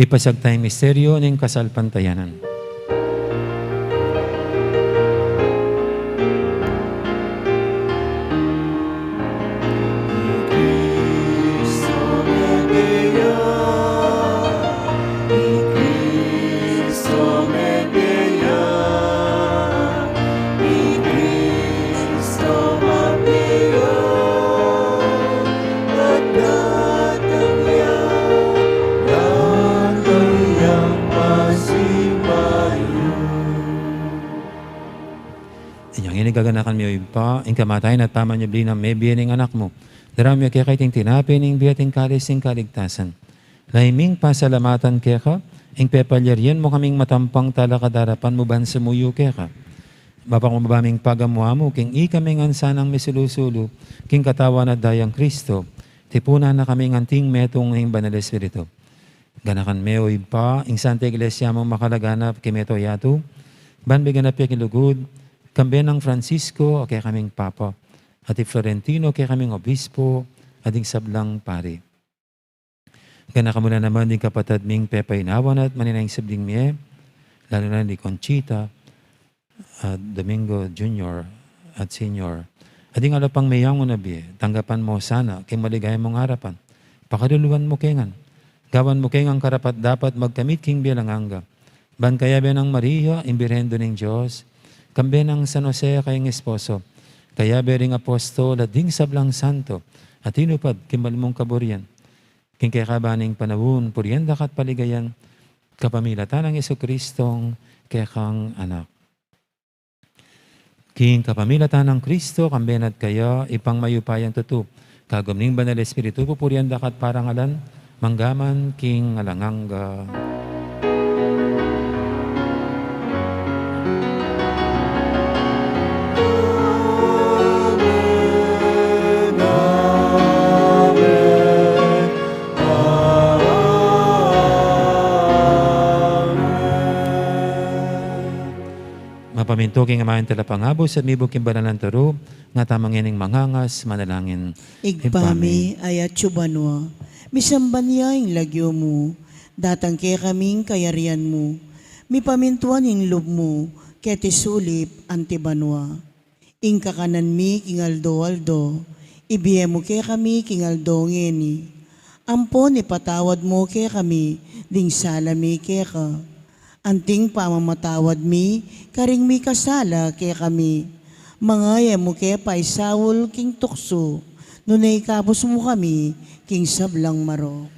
Speaker 2: Ipasag tayong misteryo ng kasalpantayanan. Gaganakan mo yung pa, ang kamatayan at tama niyo bilang may biyaning anak mo. Darami kaya kayo ting tinapin, ang biyating kalis, ang kaligtasan. Laiming pasalamatan kaya ka, ang pepalyarian mo kaming matampang talakadarapan mo ban sa muyo kaya ka. Mapakumbaming pagamuha mo, king ikaming ansanang misilusulo, king katawan at dayang Kristo, tipunan na kaming anting metong ng Banal Espiritu. Ganakan meo pa, ang Santa Iglesia mo makalaganap kimeto yato, ban biganap yung kilugod, kambe ng Francisco, kaya kaming Papa. Ati Florentino, kaya kaming Obispo, ating sablang pari. Gana ka muna naman din kapatid ming Pepa Inawan at maninayang sabling miye, lalo na ni Conchita, at Domingo Jr. at Senior. Ating alapang mayang mo na biye, tanggapan mo sana, kay maligay mong harapan. Pakaduluan mo kengan. Gawan mo kengang karapat dapat magkamit king bilang angga. Ban kaya ng Maria, imbirhendo ng Diyos, kambe ng San Jose kayong esposo, kaya bering apostol at ding sablang santo, at inupad kimalmong kaburian. King kaya kabaning panawun, purienda kat paligayan, kapamilatan ng Jesucristong kaya kang anak. King kapamilatan ng Kristo, kambenat kayo, ipang mayupayang tutu. Kagumning banal Espiritu, pupurianda kat parangalan, manggaman king alangangga. Mapaminto king amayan talapangabos at mibog king banalan taro, nga tamang yaning mangangas, manalangin.
Speaker 3: Igpami ayat chubanwa, misamban niya yung lagyo mo, datang kaya kaming kayarian mo, mipamintuan yung loob mo, kaya tisulip antibanwa. Ing kakanan mi kingaldo-aldo, ibiye mo kaya kami kingaldo ngeni. Ampon ipatawad mo kaya kami, ding salami kaya ka. Anting pamamatawad mi, karing mi kasala kaya kami. Mangaya mo kaya paisawol king tukso, nunay kabos mo kami, king sablang marok.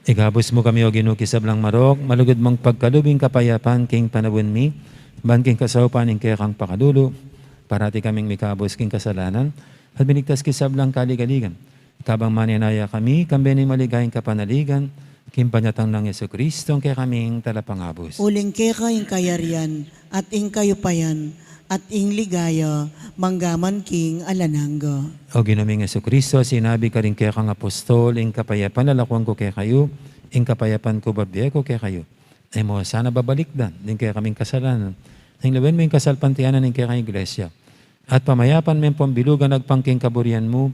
Speaker 2: Igabos mo kami o ginukisablang marok, malugod mong pagkalubing kapayapan king panawin mi, ban king kasaupan ing kaya kang pakadulo, parati kaming mikabos king kasalanan, at binigtas kisablang kaligaligan. Kabang maninaya kami, kambeni maligayang kapanaligan, king panyatang ng Jesucristo, kaya kaming talapangabos.
Speaker 3: Uling kaya ing kayarian, at ing kayupayan, at ing ligaya, manggaman king alanangga.
Speaker 2: O ginaming Jesucristo, sinabi ka rin kaya kang apostol, ing kapayapan lalakwang ko kaya kayo, ing kapayapan ko babiye ko kaya kayo. Ay mo, sana babalikdan, din kaya kaming kasalanan. Ing lawen mo yung kasalpantianan ing kaya kang iglesia. At pamayapan mo yung pambilugan nagpangking kaburian mo,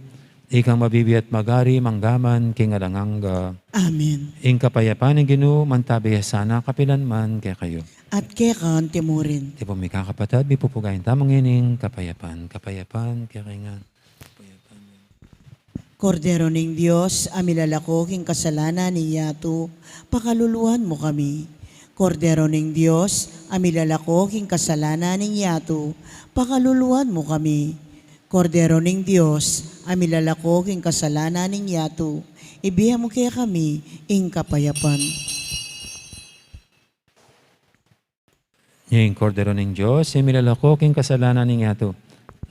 Speaker 2: ikang mabibi at magari, manggaman, king alangangga.
Speaker 3: Amen.
Speaker 2: Ing kapayapan ng Ginoo, mantabi sana kapilan man kaya kayo.
Speaker 3: At kaya kan timurin.
Speaker 2: Di po may kakapatad, di pupugayin tamang ining kapayapan. Kapayapan, kaya kayo nga.
Speaker 3: Kordero ning Diyos, amilalako king kasalanan ni Yato, pakaluluhan mo kami. Kordero ning Diyos, amilalako king kasalanan ni Yato, pakaluluhan mo kami. Kordero ning Diyos, amilalako king kasalanan ni Yato, ibiya mo kaya kami ing kapayapan.
Speaker 2: Yung kordero ng Diyos, imilalako king kasalanan ng yato.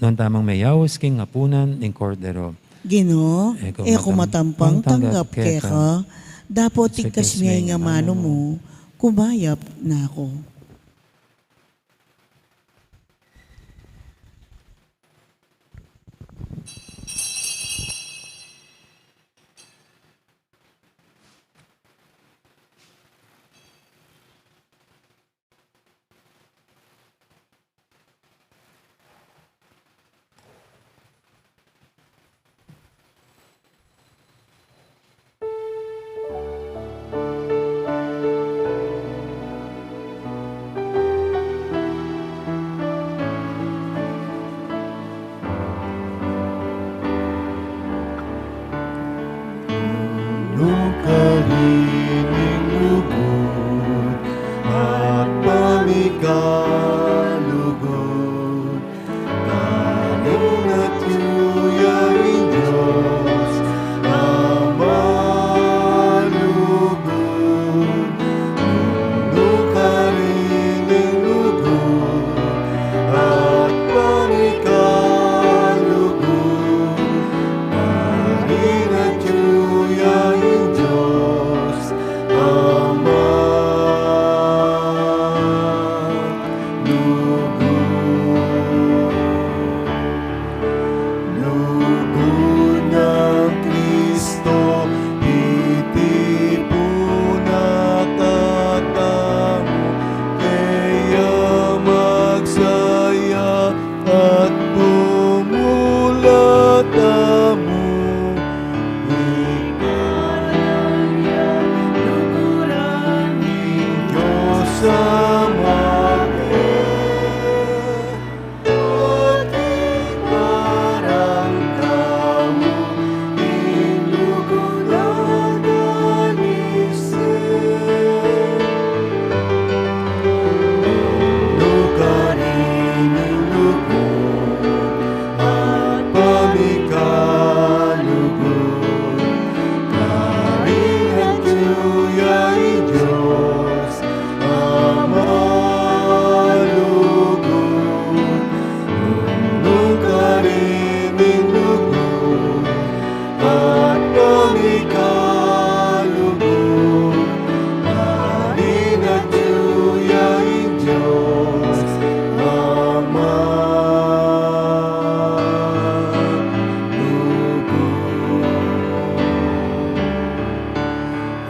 Speaker 2: Noon tamang mayawas king apunan ng kordero.
Speaker 3: Gino,
Speaker 2: Eko
Speaker 3: kumatampang tanggap
Speaker 2: kaya
Speaker 3: kaya ka, dapat tigkas
Speaker 2: Sikas
Speaker 3: niya
Speaker 2: may
Speaker 3: nga mano mo, kumayap na ako.
Speaker 1: ning lugod at pamikalugod. Marin at juyain Diyos Ama.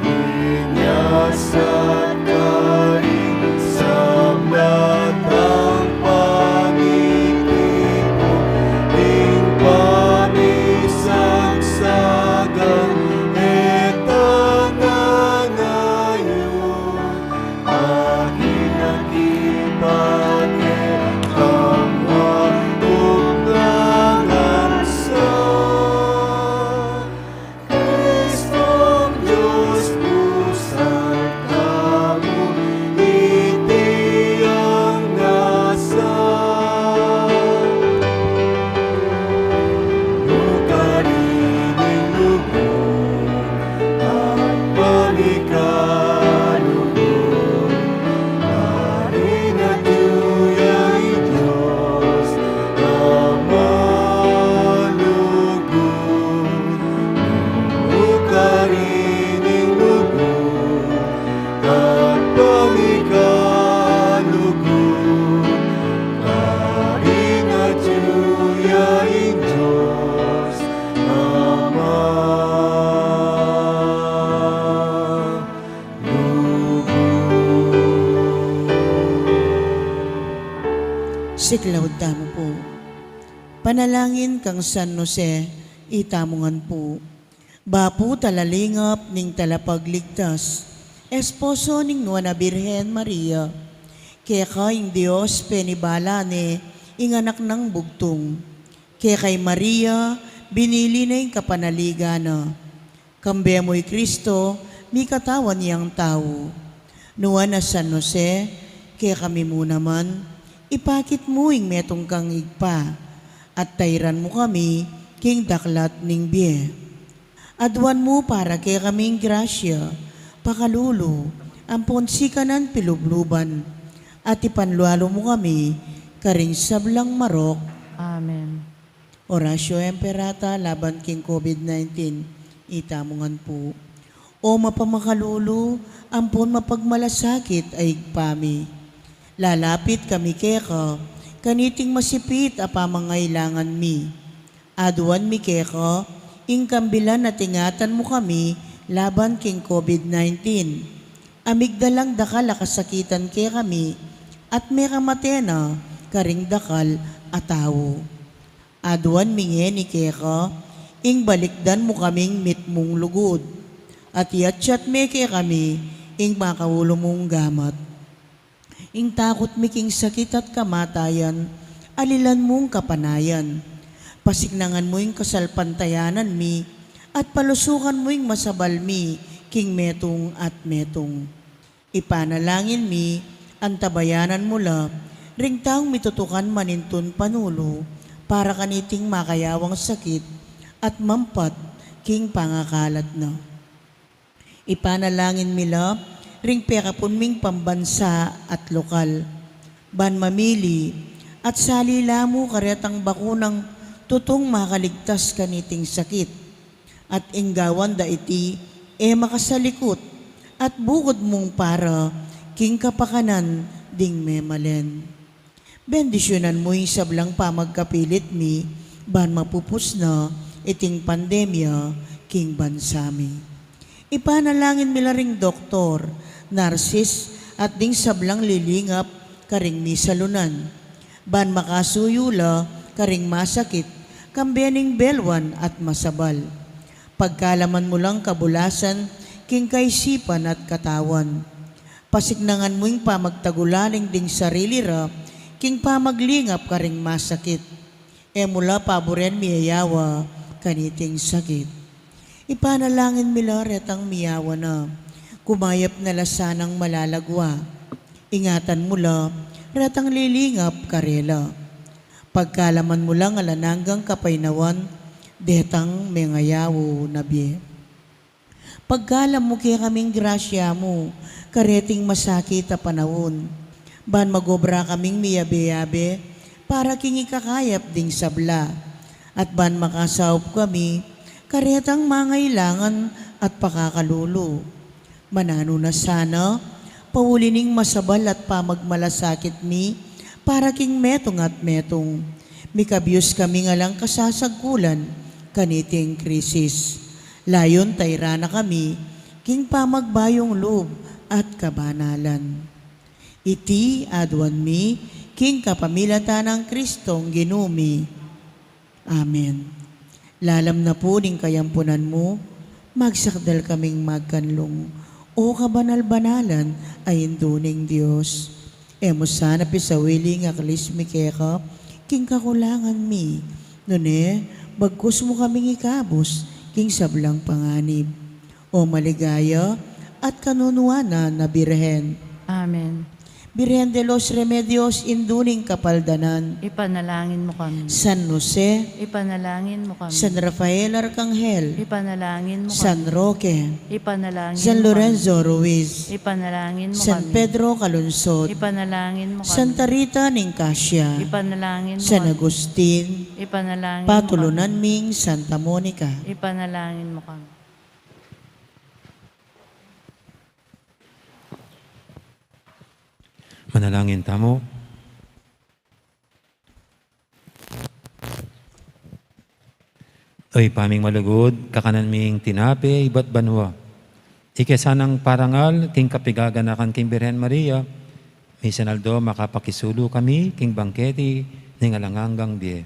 Speaker 1: Inyasat karing sambatang pamitipo, ing pamisagsagan etang nangayon. Aking nakipag-etang matuglangan sa Kristong Diyos pusat kamo itiyang nasa. Lukarining lugod at pamikalugod. Marin at juyain Diyos Ama lugod. Lukarining lugod at pamikalugod. Marin at juyain Diyos Ama lugod.
Speaker 3: Siklawd tamo po. Panalangin kang San Jose, itamungan po. Bapu talalingap ning talapagligtas, esposo ning Nuana Birhen Maria, kaya kayong Diyos penibala ni inganak ng bugtong, kaya kay Maria binili na yung kapanaligana. Kambe mo'y Kristo, mi katawan niyang tao. Nuana San Jose, kaya kami mo naman, ipakit mo ing metong kang igpa, at tayran mo kami king daklat ning biye. Adwan mo para kay kaming grasya, pakalulo, ampon sikanan pilubluban, at ipanlualo mo kami, karing sablang marok.
Speaker 4: Amen.
Speaker 3: Orasyo Emperata laban king COVID-19, itamungan po. O mapamakalulu, ampon mapagmalasakit ay igpami. Lalapit kami keka, kaniting masipit apamangailangan mi. Aduan mi keka, ing kambilan at ingatan mo kami laban king COVID-19. Amigdalang dakal akasakitan kay kami, at may kamatena karing dakal atawo. Aduan mingen ni keka, ing balikdan mo kaming mitmong lugod, at yatsyat me kay kami, ing makaulo mong gamat. Ing takot miking sakit at kamatayan, alilan mong kapanayan. Pasignangan mo ing kasalpantayanan mi, at palusukan mo ing masabal mi, king metong at metong. Ipanalangin mi, antabayanan mula, ring taong mitutukan manintun panulo, para kaniting makayawang sakit, at mampat, king pangakalat na. Ipanalangin mila, ring pekapun ming pambansa at lokal, ban mamili, at salila mo karetang bakunang tutong makaligtas kaniting sakit, at inggawan da iti makasalikot, at bukod mong para king kapakanan ding memalen. Bendisyonan mo yung sablang pamagkapilit mi, ban mapupus na iting pandemya king bansami. Ipanalangin mila ring doktor, narsis, at ding sablang lilingap karing misalunan, ban makasuyula karing masakit, kambening belwan at masabal. Pagkalaman mo lang kabulasan, king kaisipan at katawan. Pasignangan mo yung pamagtagulaning ding sarili ra, king pamaglingap karing masakit. Mula paboren miyayawa, kaniting sakit. Ipanalangin mila retang miyawa na, kumayap na lasanang malalagwa. Ingatan mula, retang lilingap karela. Pagkalaman mo lang alananggang kapainawan, detang mengayawo nabiye. Pagkalam mo kaya kaming grasya mo, kareting masakit a panahon. Ban magobra kaming miyabe-yabe, para king ikakayap ding sabla. At ban makasaup kami, karetang mangailangan at pakakalulo. Manano na sana, paulining masabal at pamagmalasakit mi, para king metong at metong. Mikabiyos kami nga lang kasasagkulan, kaniting krisis. Layon tayrana kami, king pamagbayong loob at kabanalan. Iti adwan mi, king kapamilatan ng Kristong ginumi. Amen. Lalam na po ning kayampunan mo, magsakdal kaming magkanlong, o kabanal-banalan ay induning Diyos. Emo sana pisawili nga kalismi keka, king kakulangan mi, nune, bagkus mo kaming ikabos, king sablang panganib. O maligaya at kanunuana na Birhen.
Speaker 4: Amen.
Speaker 3: Birhen de los Remedios, induning kapaldanan.
Speaker 4: Ipanalangin mo kami.
Speaker 3: San Jose,
Speaker 4: Ipanalangin mo kami.
Speaker 3: San Rafael Arcangel,
Speaker 4: Ipanalangin mo kami.
Speaker 3: San Roque,
Speaker 4: Ipanalangin
Speaker 3: San
Speaker 4: mo
Speaker 3: Lorenzo Ruiz,
Speaker 4: kami. Ipanalangin mo
Speaker 3: San
Speaker 4: kami.
Speaker 3: Pedro Calungsod,
Speaker 4: Ipanalangin mo kami.
Speaker 3: Santa Rita Nicasio,
Speaker 4: Ipanalangin mo
Speaker 3: San
Speaker 4: kami.
Speaker 3: Agustin,
Speaker 4: Ipanalangin mo
Speaker 3: Patulunan Ming Santa Monica.
Speaker 4: kami. Ipanalangin mo kami.
Speaker 2: Manalangin tamo. Oy, paming malugod, kakanan ming tinape, iba't banwa. Ikesanang parangal, king kapigaganakan king Birhen Maria, misan aldo makapakisulo kami, king bangketi, ning alanganggang biye.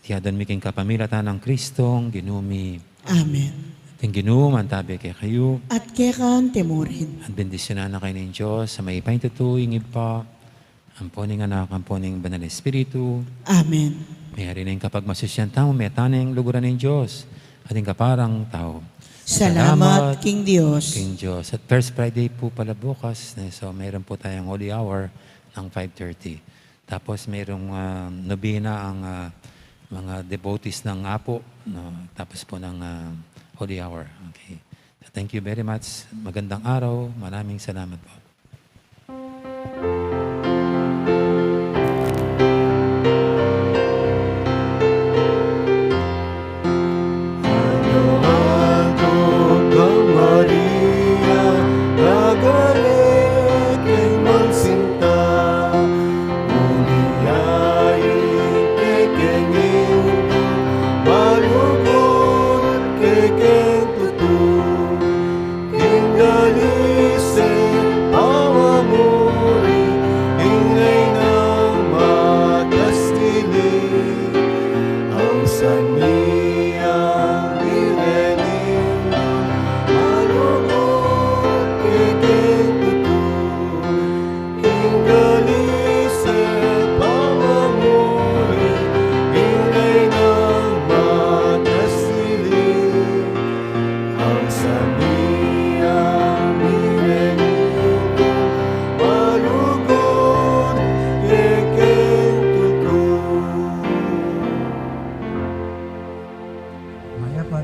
Speaker 2: Tiyadan mi king kapamilatan ng Kristong, ginumi.
Speaker 3: Amen.
Speaker 2: Ting ginuman tabi kay kayo,
Speaker 3: At kekan temurin.
Speaker 2: at bendisyonan na kayo ng Diyos, sa may paintutuing ipa, ang poning anak, ang poning banal na Espiritu,
Speaker 3: Amen.
Speaker 2: mayari na yung kapag masusyan tao, may taneng luguran ng Diyos, ating kaparang tao.
Speaker 3: Salamat, King Diyos.
Speaker 2: King Diyos. At First Friday po pala bukas, so mayroon po tayong Holy Hour ng 5:30. Tapos mayroong nobina ang mga devotees ng Apo, no? Tapos po ng Holy Hour. Okay. So thank you very much. Magandang araw. Maraming salamat po.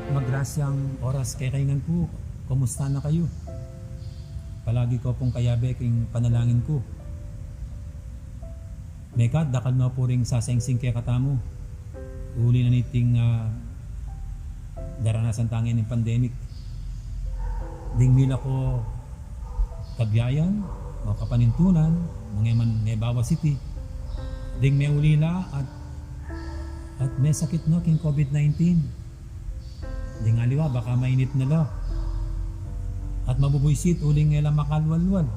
Speaker 5: Magrasyang oras kay kaingan po. Kumusta na kayo? Palagi ko pong kayabeking panalangin ko. Mekat, dakal na po ring sasengsing kay katamo. Uli na niting daranasan tangin ng pandemic. Dingmila ko kabyayan o kapanintunan, mga man Nebawa City. Ding may ulila at may sakit no king COVID-19. Di nga liwa, baka mainit na lo. At mabubuisit, uling nga lang makalwalwal.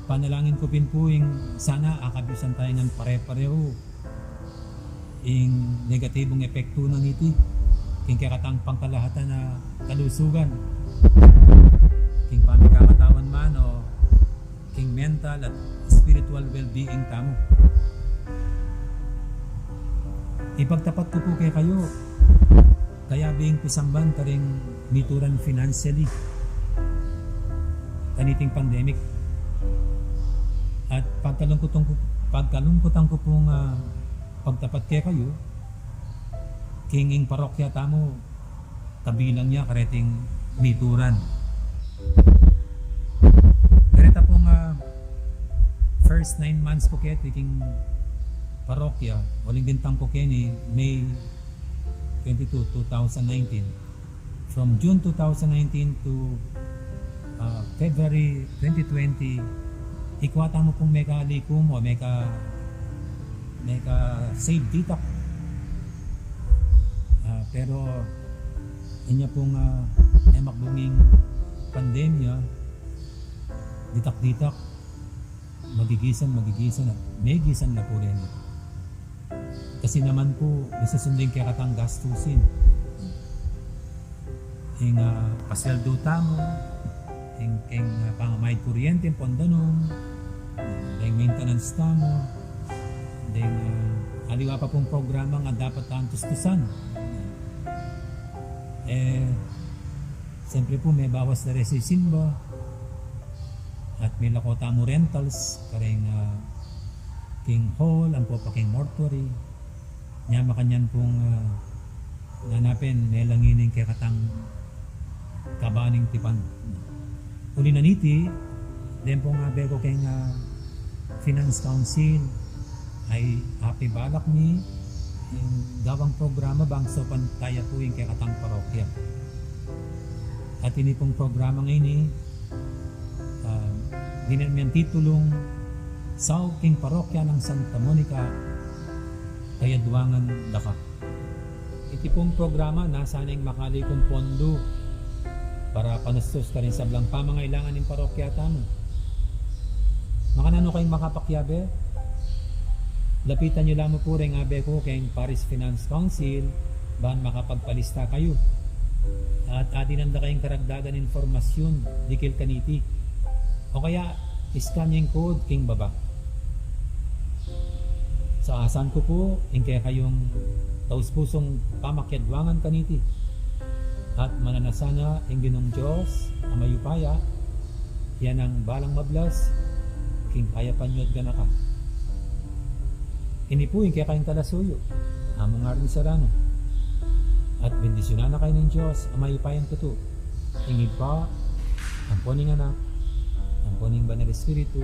Speaker 5: Panalangin ko pinpuing sana akabisan tayo ng pare-pareho. Ing negatibong epekto ng iti. King kakatang pangkalahatan na kalusugan. King pamikamatawan man o king mental at spiritual well-being tamo. Ipagtapat ko po kay kayo. Kaya being pisamban karing mituran financially kaniting pandemic. At pagkalungkutan ko pong pagtapat kay kayo, kinging parokya tamo, kabilang niya kareting mituran. Kareta pong first 9 months po kaya king parokya, waling din tangko kini, May 22, 2019. From June 2019 to February 2020, ikwata mo pong meka likum o meka save dita. Pero inya pong makbunging pandemya, ditak-ditak, magigisan at may gisan na po rin. Kasi naman po, isasundin kaya katang gastusin. Yung pasweldo tamo, yung pangamayad kuryente, pondanong, yung maintenance tamo, yung aliwa pa pong programa nga dapat tustusan. Siyempre po may bawas na resisin ba, at may lakota mo rentals, karing king hall, ang po pa king mortuary, niya makanyan pong nanapin, may langining kaya katang kabaning tipan. Uli na niti, din po nga beko kay Finance Council, ay happy balak ni yung gawang programa bang so pantaya po yung kaya katang parokya. At ini pong programa ngayon dinamihan titulong sa king parokya ng Santa Monica Kayadwangan Daka. Iti pong programa nasa na yung makali kong pondo para panastos ka rin sa blang pamangailangan ng parokya tamo. Makanano kayong makapakyabe? Lapitan nyo lamang po rin abe ko kayong Paris Finance Council bahan makapagpalista kayo. At adinanda kayong karagdagan informasyon dikil kaniti. O kaya iskan yung code king baba. Sa asan ko po, kaya kayong taus pusong pamakyadwangan kaniti. At mananasana yung ginong Diyos, ang mayupaya, yan ang balang mablas, king kaya panyod gana ka. Ini po yung kaya kayong talasuyo, among aring sarano. At bendisyonan na kayo ng Diyos, ang mayupayang tuto. Ingid pa, ang poning anak, ang poning banal espiritu,